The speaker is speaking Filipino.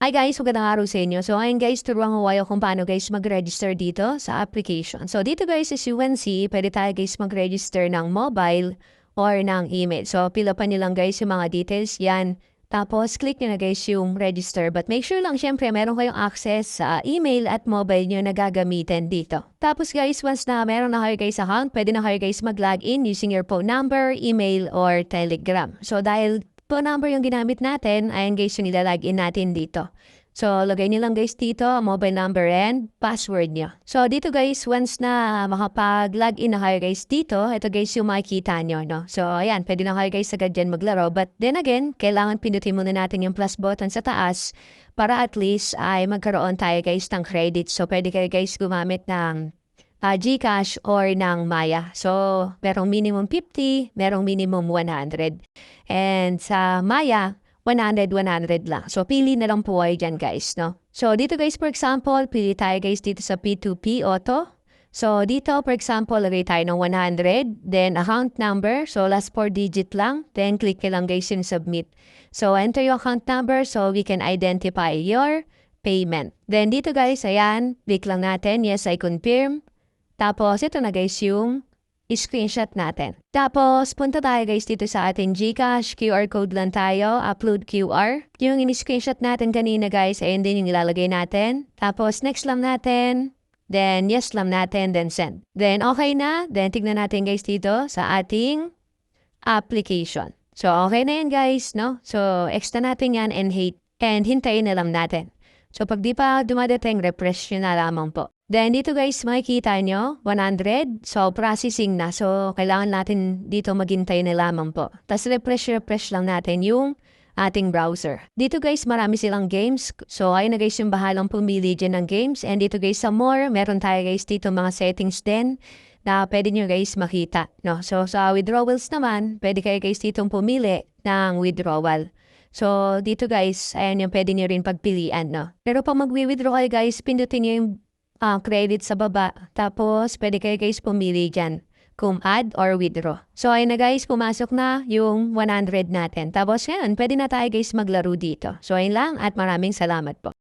Hi guys, magandang araw sa inyo. So ngayon guys, turuan ko kayo kung paano guys mag-register dito sa application. So dito guys, as you can see, pwede tayo guys mag-register ng mobile or ng email. So pila pa nyo lang guys yung mga details yan. Tapos click nyo na guys yung register. But make sure lang syempre meron kayong access sa email at mobile nyo na gagamitin dito. Tapos guys, once na meron na kayo guys account, pwede na kayo guys mag-login using your phone number, email, or telegram. So dahil phone number yung ginamit natin, ayan guys yung nilalagin natin dito. So, lagay niyo lang guys dito, mobile number and password niyo. So, dito guys, once na makapag-login na kayo guys dito, ito guys yung makikita nyo, no? So, ayan, pwede na kayo guys agad dyan maglaro. But then again, kailangan pindutin muna natin yung plus button sa taas para at least ay magkaroon tayo guys ng credit. So, pwede kayo guys gumamit ng GCash or ng Maya. So, merong minimum 50, merong minimum 100. And sa Maya, 100 lang. So, pili na lang po kayo dyan, guys, no? So, dito, guys, for example, pili tayo, guys, dito sa P2P Auto. So, dito, for example, lagay tayo ng 100, then account number. So, last 4 digit lang. Then, click lang, guys, yung submit. So, enter your account number so we can identify your payment. Then, dito, guys, ayan, click lang natin. Yes, I confirm. Tapos, ito na, guys, yung screenshot natin. Tapos, punta tayo guys dito sa ating GCash. QR code lang tayo. Upload QR. Yung in-screenshot natin kanina guys, ayun din yung ilalagay natin. Tapos, next lang natin. Then, yes lang natin. Then, send. Then, okay na. Then, tignan natin guys dito sa ating application. So, okay na yan guys, no? So, extra natin yan and hintayin na lang natin. So, pag di pa dumadating, refresh nyo na lamang po. Then, dito guys, makikita nyo, 100. So, processing na. So, kailangan natin dito maghintay na lamang po. Tapos, refresh lang natin yung ating browser. Dito guys, marami silang games. So, ayun na guys yung bahalang pumili dyan ng games. And dito guys, sa more, meron tayo guys dito mga settings din na pwede nyo guys makita. No? So, sa withdrawals naman, pwede kayo guys ditong pumili ng withdrawal. So, dito guys, ayan yung pwede nyo rin pagpilian, no? Pero pag mag-withdraw kayo guys, pindutin nyo yung credit sa baba. Tapos, pwede kayo guys pumili dyan kung add or withdraw. So, ayun na guys, pumasok na yung 100 natin. Tapos, yan, pwede na tayo guys maglaro dito. So, ayun lang at maraming salamat po.